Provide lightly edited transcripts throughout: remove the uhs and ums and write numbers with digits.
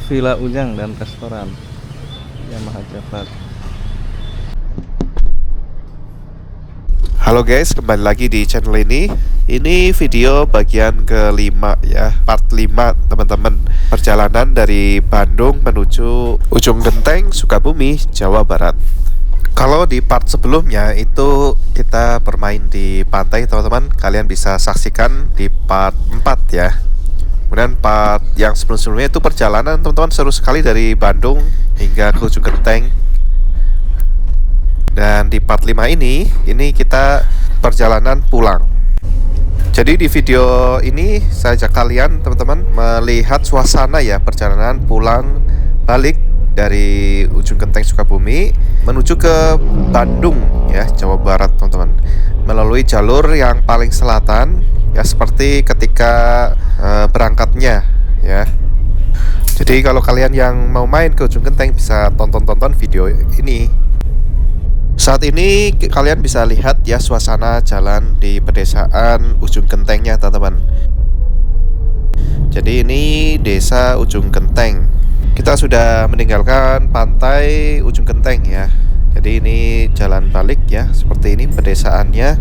Villa Ujang dan restoran Yamaha Jabar. Halo guys, kembali lagi di channel ini. Ini video bagian kelima ya, part 5 teman-teman. Perjalanan dari Bandung menuju Ujung Genteng, Sukabumi, Jawa Barat. Kalau di part sebelumnya itu kita bermain di pantai teman-teman. Kalian bisa saksikan di part 4 ya. Kemudian part yang sebelum-sebelumnya itu perjalanan teman-teman, seru sekali dari Bandung hingga ke Ujung Genteng. Dan di part 5 ini kita perjalanan pulang. Jadi di video ini saya ajak kalian teman-teman melihat suasana ya perjalanan pulang balik dari Ujung Genteng Sukabumi menuju ke Bandung ya, Jawa Barat teman-teman. Melalui jalur yang paling selatan ya, seperti ketika berangkatnya ya. Jadi kalau kalian yang mau main ke Ujung Genteng bisa tonton video ini. Saat ini kalian bisa lihat ya suasana jalan di pedesaan Ujung Gentengnya teman-teman. Jadi ini desa Ujung Genteng. Kita sudah meninggalkan pantai Ujung Genteng ya. Jadi ini jalan balik ya, seperti ini pedesaannya.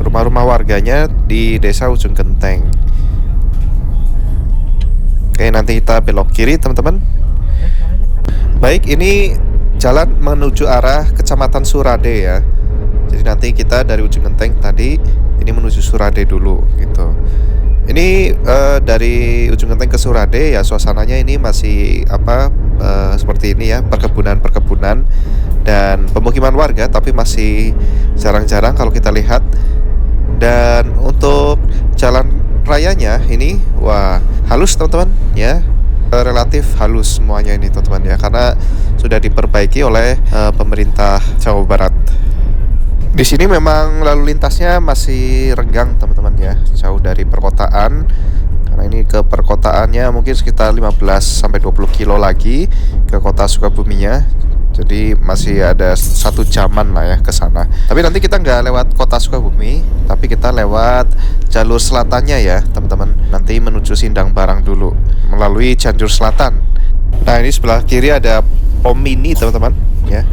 Rumah-rumah warganya di desa Ujung Genteng. Oke, nanti kita belok kiri teman-teman. Baik, ini jalan menuju arah Kecamatan Surade ya. Jadi nanti kita dari Ujung Genteng tadi ini menuju Surade dulu gitu. Ini dari Ujung Genteng ke Surade ya, suasananya ini masih seperti ini ya, perkebunan dan pemukiman warga, tapi masih jarang-jarang kalau kita lihat. Dan untuk jalan rayanya ini wah halus teman-teman ya. Relatif halus semuanya ini teman-teman ya, karena sudah diperbaiki oleh pemerintah Jawa Barat. Di sini memang lalu lintasnya masih renggang teman-teman ya, jauh dari perkotaan. Karena ini ke perkotaannya mungkin sekitar 15-20 kilo lagi ke kota Sukabuminya. Jadi masih ada 1 jaman lah ya ke sana. Tapi nanti kita nggak lewat kota Sukabumi, tapi kita lewat jalur selatannya ya teman-teman. Nanti menuju Sindang Barang dulu melalui Cianjur Selatan. Nah ini sebelah kiri ada pom mini teman-teman ya.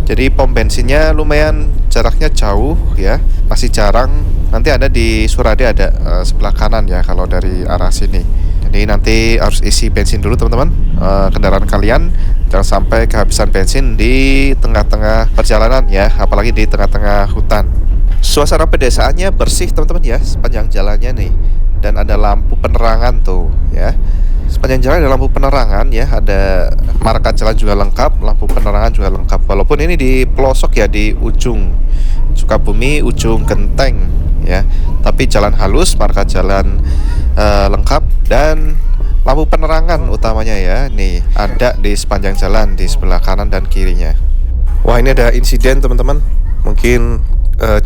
Jadi pom bensinnya lumayan jaraknya jauh ya, masih jarang. Nanti ada di Surade, ada sebelah kanan ya kalau dari arah sini. Jadi nanti harus isi bensin dulu teman-teman, kendaraan kalian. Jangan sampai kehabisan bensin di tengah-tengah perjalanan ya, apalagi di tengah-tengah hutan. Suasana pedesaannya bersih teman-teman ya, sepanjang jalannya nih. Dan ada lampu penerangan tuh ya. Sepanjang jalan ada lampu penerangan ya, ada marka jalan juga lengkap, lampu penerangan juga lengkap. Walaupun ini di pelosok ya, di ujung Sukabumi, Ujung Genteng ya, tapi jalan halus, marka jalan lengkap, dan lampu penerangan utamanya ya, nih ada di sepanjang jalan di sebelah kanan dan kirinya. Wah ini ada insiden teman-teman, mungkin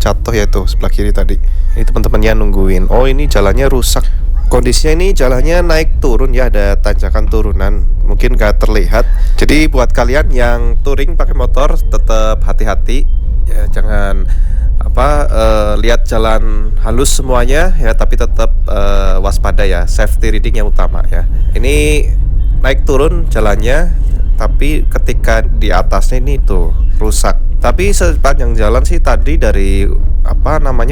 jatuh ya tuh sebelah kiri tadi. Ini teman-temannya nungguin. Oh ini jalannya rusak. Kondisinya ini jalannya naik turun ya, ada tanjakan turunan, mungkin gak terlihat. Jadi buat kalian yang touring pakai motor tetap hati-hati ya, jangan lihat jalan halus semuanya ya, tapi tetap waspada ya, safety reading yang utama ya. Ini naik turun jalannya, tapi ketika di atasnya ini tuh rusak. Tapi sepanjang jalan sih tadi dari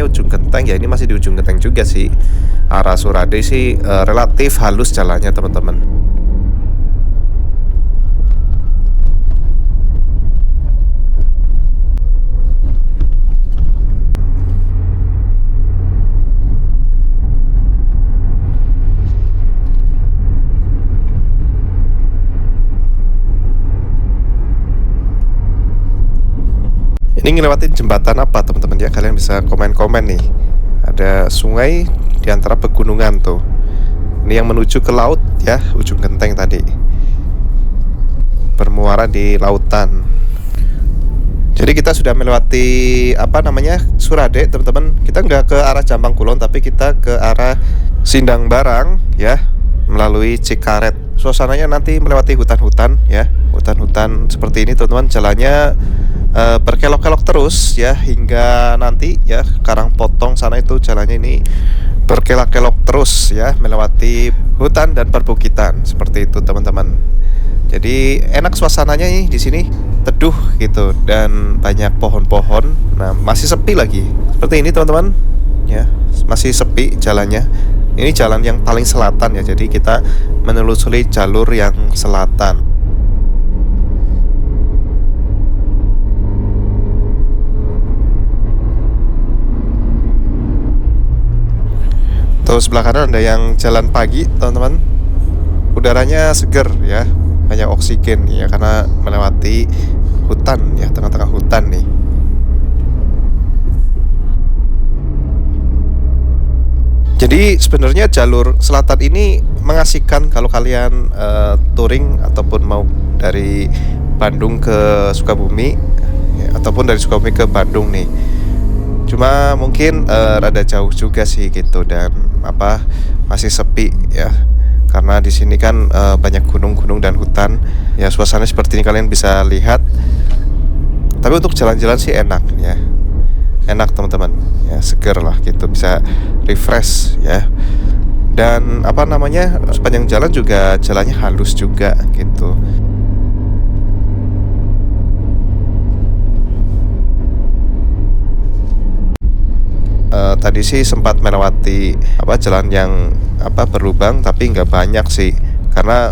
Ujung Genteng ya, ini masih di Ujung Genteng juga sih, arah Surade sih relatif halus jalannya teman-teman. Ini ngelewatin jembatan apa teman-teman ya, kalian bisa komen-komen nih. Ada sungai di antara pegunungan tuh. Ini yang menuju ke laut ya, Ujung Genteng tadi. Bermuara di lautan. Jadi kita sudah melewati Surade teman-teman. Kita nggak ke arah Jambang Kulon, tapi kita ke arah Sindang Barang ya, melalui Cikaret. Suasananya nanti melewati hutan-hutan ya, hutan-hutan seperti ini teman-teman. Jalannya berkelok-kelok terus ya, hingga nanti ya Karangpotong sana itu jalannya ini berkelok-kelok terus ya, melewati hutan dan perbukitan seperti itu teman-teman. Jadi enak suasananya nih di sini, teduh gitu dan banyak pohon-pohon. Nah, masih sepi lagi. Seperti ini teman-teman. Ya, masih sepi jalannya. Ini jalan yang paling selatan ya. Jadi kita menelusuri jalur yang selatan. Tuh sebelah kanan ada yang jalan pagi teman-teman. Udaranya seger ya, banyak oksigen ya karena melewati hutan ya, tengah-tengah hutan nih. Jadi sebenarnya jalur selatan ini mengasihkan kalau kalian touring ataupun mau dari Bandung ke Sukabumi ya, ataupun dari Sukabumi ke Bandung nih. Cuma mungkin rada jauh juga sih gitu dan masih sepi ya. Karena di sini kan banyak gunung-gunung dan hutan. Ya suasana seperti ini kalian bisa lihat. Tapi untuk jalan-jalan sih enak ya. Enak teman-teman. Ya seger lah gitu, bisa refresh ya. Dan sepanjang jalan juga jalannya halus juga gitu. Tadi sih sempat melewati jalan yang berlubang tapi nggak banyak sih karena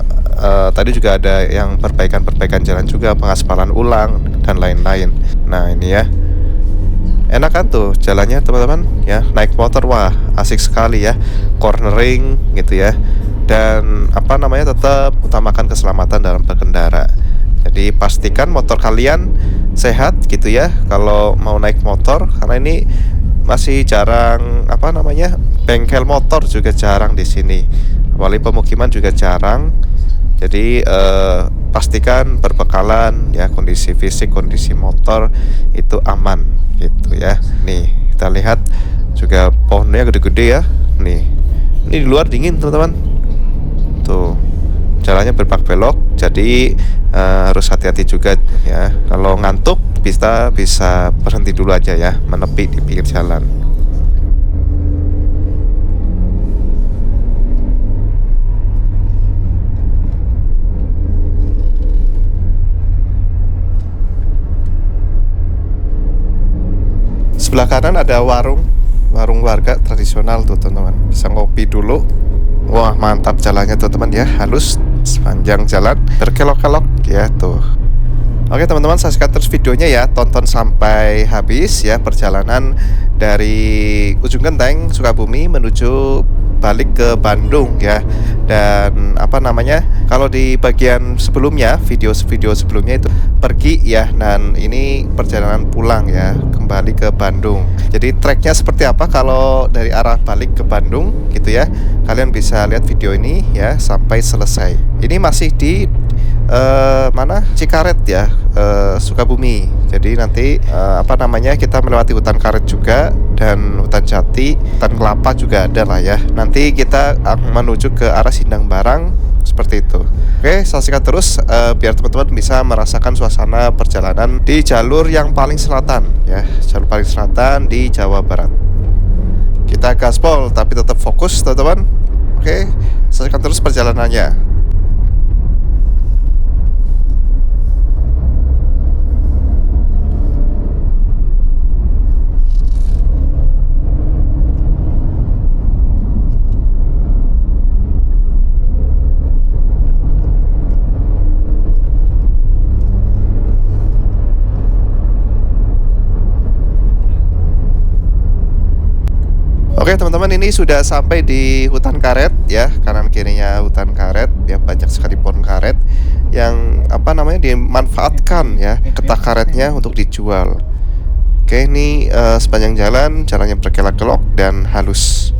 tadi juga ada yang perbaikan jalan juga, pengaspalan ulang dan lain-lain. Nah ini ya, enak kan tuh jalannya teman-teman ya, naik motor wah asik sekali ya, cornering gitu ya, dan tetap utamakan keselamatan dalam berkendara. Jadi pastikan motor kalian sehat gitu ya kalau mau naik motor, karena ini masih jarang bengkel motor juga jarang di sini. Apalagi pemukiman juga jarang. Jadi pastikan berbekalan ya, kondisi fisik, kondisi motor itu aman gitu ya. Nih, kita lihat juga pohonnya gede-gede ya. Nih. Ini di luar dingin, teman-teman. Tuh. Jalannya berbak belok, jadi harus hati-hati juga ya. Kalau ngantuk bisa berhenti dulu aja ya, menepi di pinggir jalan. Sebelah kanan ada warung warga tradisional tuh teman-teman, bisa ngopi dulu. Wah mantap jalannya tuh teman ya, halus sepanjang jalan, berkelok-kelok ya tuh. Oke teman-teman, saksikan terus videonya ya, tonton sampai habis ya perjalanan dari Ujung Genteng Sukabumi menuju balik ke Bandung ya. Dan kalau di bagian sebelumnya, video sebelumnya itu pergi ya, dan ini perjalanan pulang ya, kembali ke Bandung. Jadi tracknya seperti apa kalau dari arah balik ke Bandung gitu ya, kalian bisa lihat video ini ya sampai selesai. Ini masih di Cikaret ya, Sukabumi. Jadi nanti kita melewati hutan karet juga, dan hutan jati, hutan kelapa juga ada lah ya. Nanti kita menuju ke arah Sindang Barang seperti itu. Oke, saksikan terus biar teman-teman bisa merasakan suasana perjalanan di jalur yang paling selatan ya, jalur paling selatan di Jawa Barat. Kita gaspol tapi tetap fokus teman-teman. Oke, saksikan terus perjalanannya. Oke teman-teman, ini sudah sampai di hutan karet ya, kanan kirinya hutan karet ya, banyak sekali pohon karet yang dimanfaatkan ya, getah karetnya untuk dijual. Oke, ini sepanjang jalannya berkelok-kelok dan halus.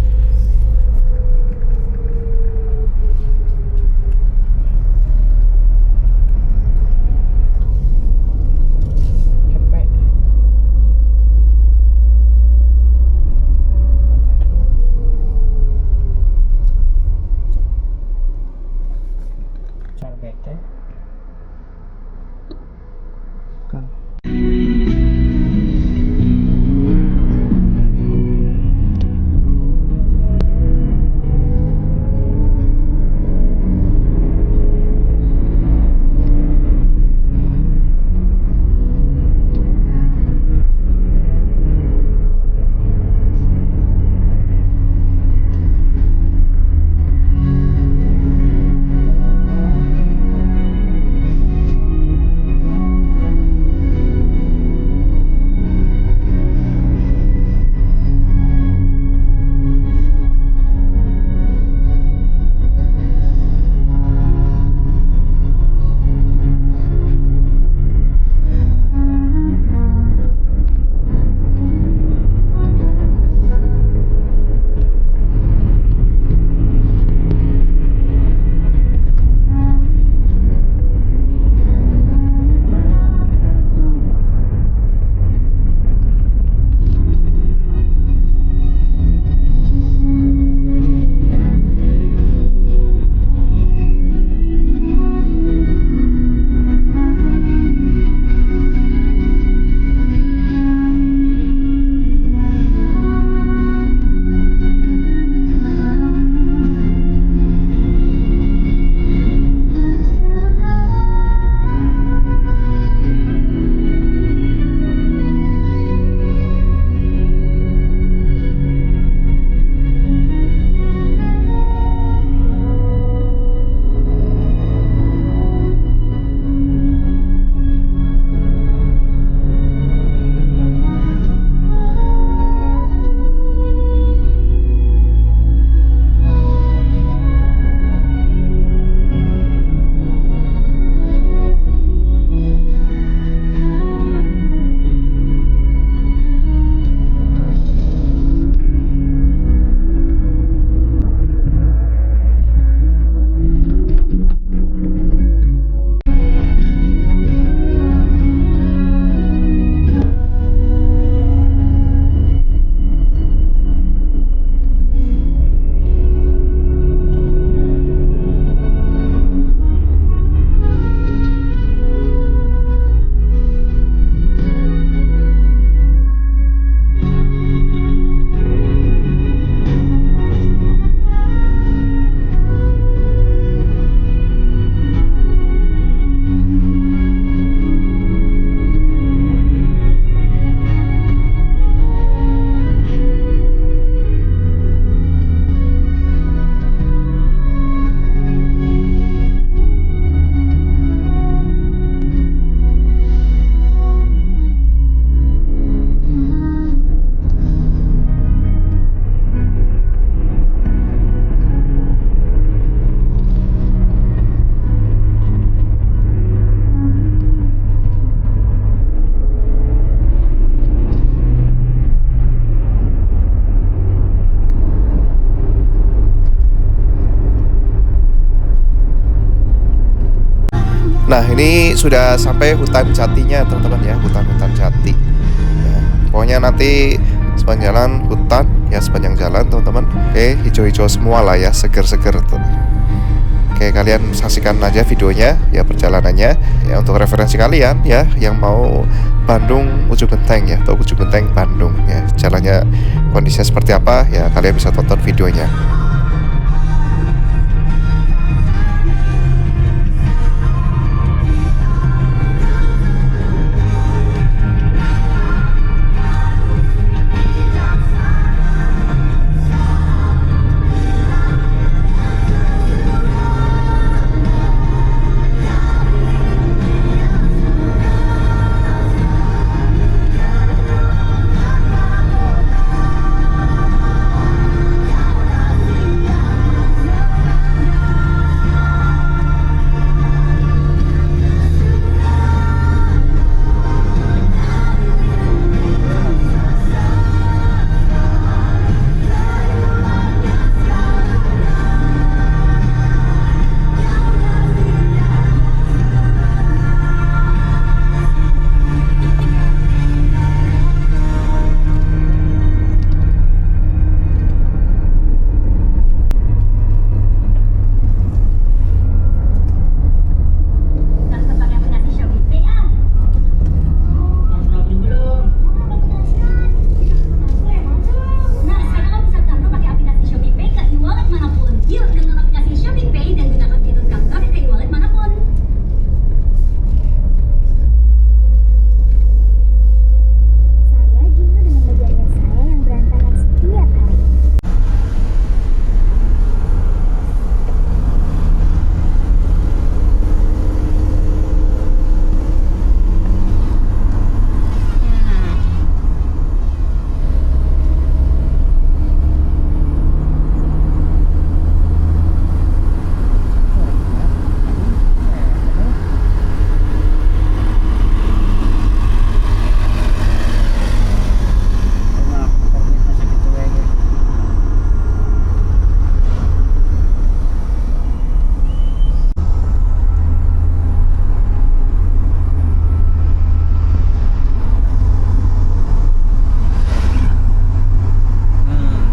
Nah, ini sudah sampai hutan jatinya teman-teman ya, hutan-hutan jati ya, pokoknya nanti sepanjang jalan hutan ya, sepanjang jalan teman-teman. Oke, hijau-hijau semua lah ya, seger-seger tuh. Oke, kalian saksikan aja videonya ya, perjalanannya ya, untuk referensi kalian ya yang mau Bandung Ujung Genteng ya, atau Ujung Genteng Bandung ya, jalannya kondisinya seperti apa ya, kalian bisa tonton videonya.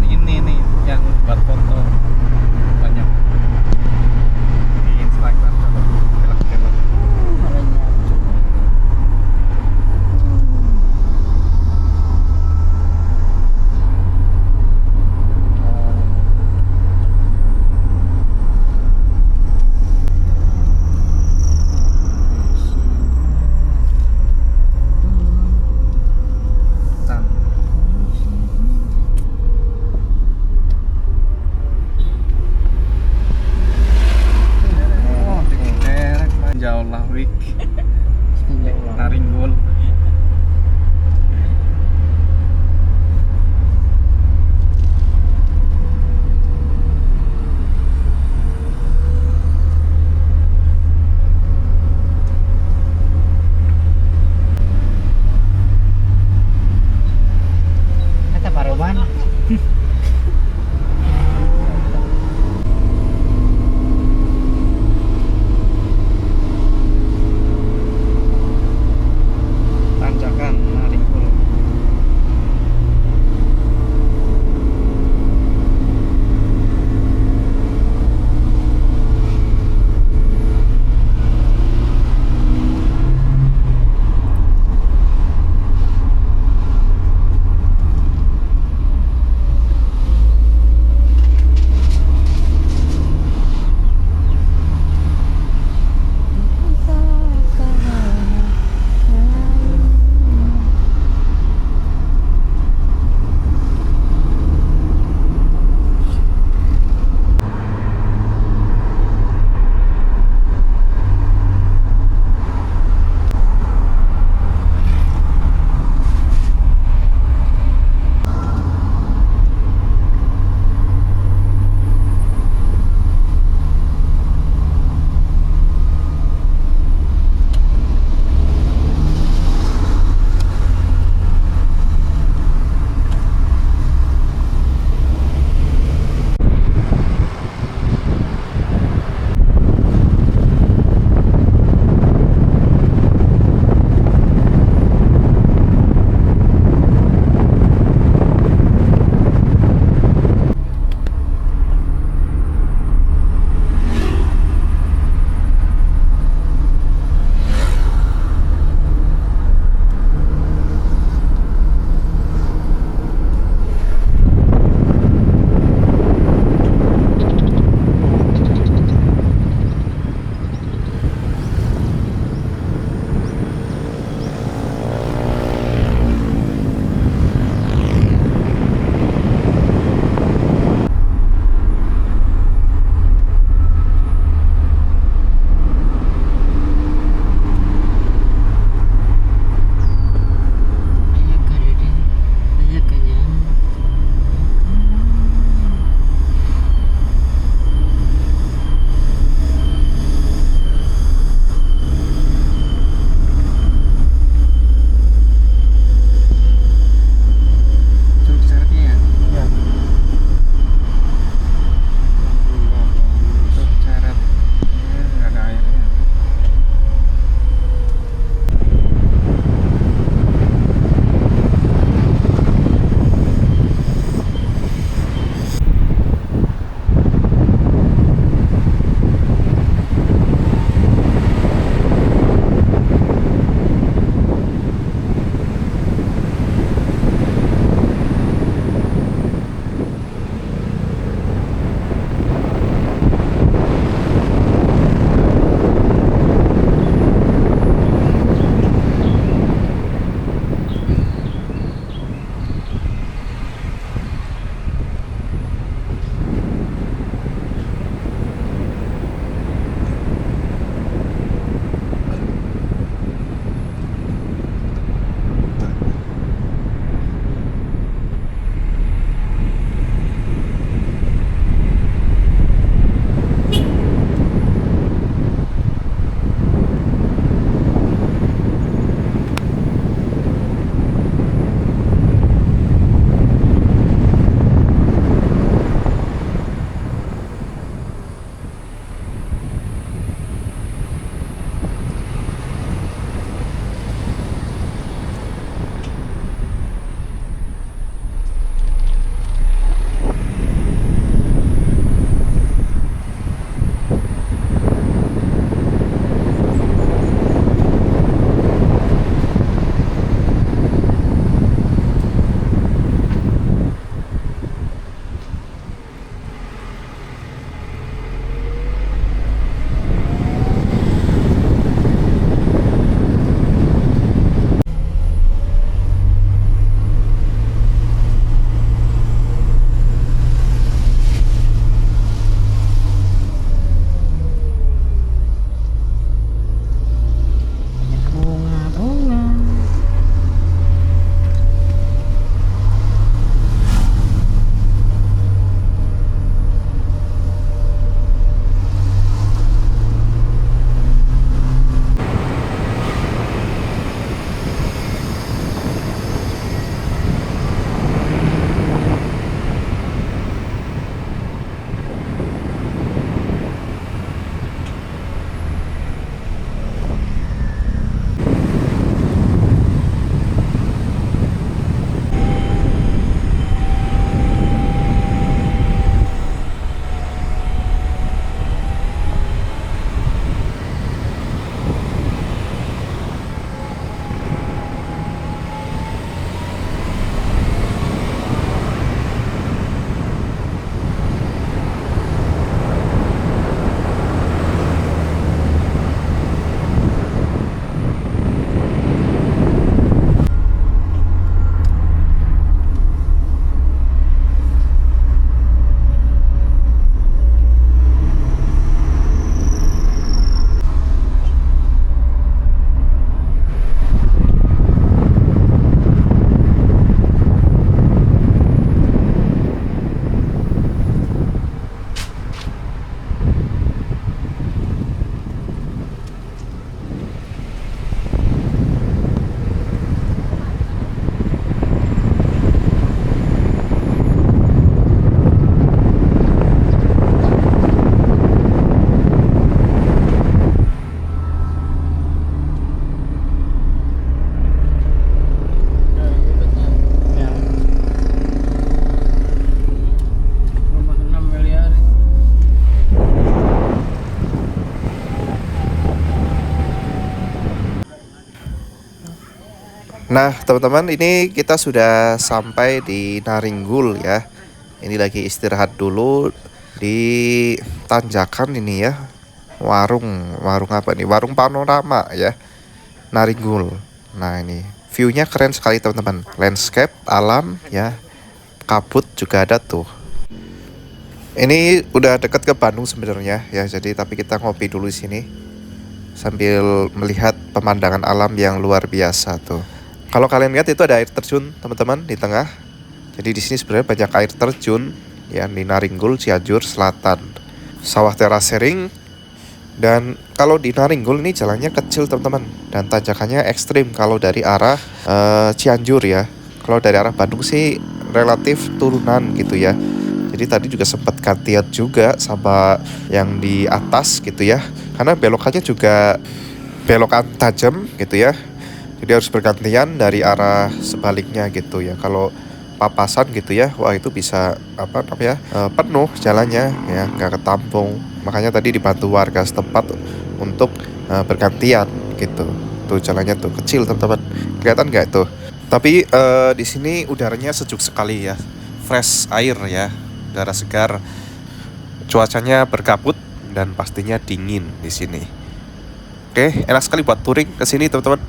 Ini nih yang buat foto banyak di Instagram kalau film-film. Oh, derek jauh lah wik. Naringgul. Kata Paroban. Nah, teman-teman, ini kita sudah sampai di Naringgul ya. Ini lagi istirahat dulu di tanjakan ini ya. Warung apa nih? Warung Panorama ya. Naringgul. Nah, ini view-nya keren sekali, teman-teman. Landscape, alam ya. Kabut juga ada tuh. Ini udah deket ke Bandung sebenarnya ya. Jadi tapi kita ngopi dulu di sini sambil melihat pemandangan alam yang luar biasa tuh. Kalau kalian lihat itu ada air terjun, teman-teman, di tengah. Jadi di sini sebenarnya banyak air terjun ya, di Naringgul, Cianjur Selatan. Sawah terasering. Dan kalau di Naringgul ini jalannya kecil, teman-teman, dan tanjakannya ekstrim kalau dari arah Cianjur ya. Kalau dari arah Bandung sih relatif turunan gitu ya. Jadi tadi juga sempat gantian juga sama yang di atas gitu ya. Karena belokannya juga belokan tajam gitu ya. Jadi harus bergantian dari arah sebaliknya gitu ya. Kalau papasan gitu ya, wah itu bisa penuh jalannya ya, nggak ketampung. Makanya tadi dibantu warga setempat untuk bergantian gitu. Tuh jalannya tuh kecil, teman-teman. Kelihatan nggak itu? Tapi di sini udaranya sejuk sekali ya, fresh air ya, udara segar. Cuacanya berkabut dan pastinya dingin di sini. Oke, enak sekali buat touring ke sini, teman-teman.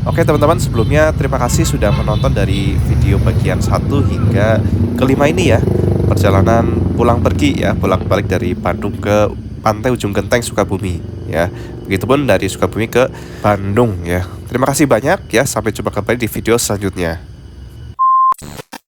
Oke teman-teman, sebelumnya terima kasih sudah menonton dari video bagian 1 hingga kelima ini ya. Perjalanan pulang pergi ya, pulang balik dari Bandung ke Pantai Ujung Genteng Sukabumi ya. Begitupun dari Sukabumi ke Bandung ya. Terima kasih banyak ya, sampai jumpa kembali di video selanjutnya.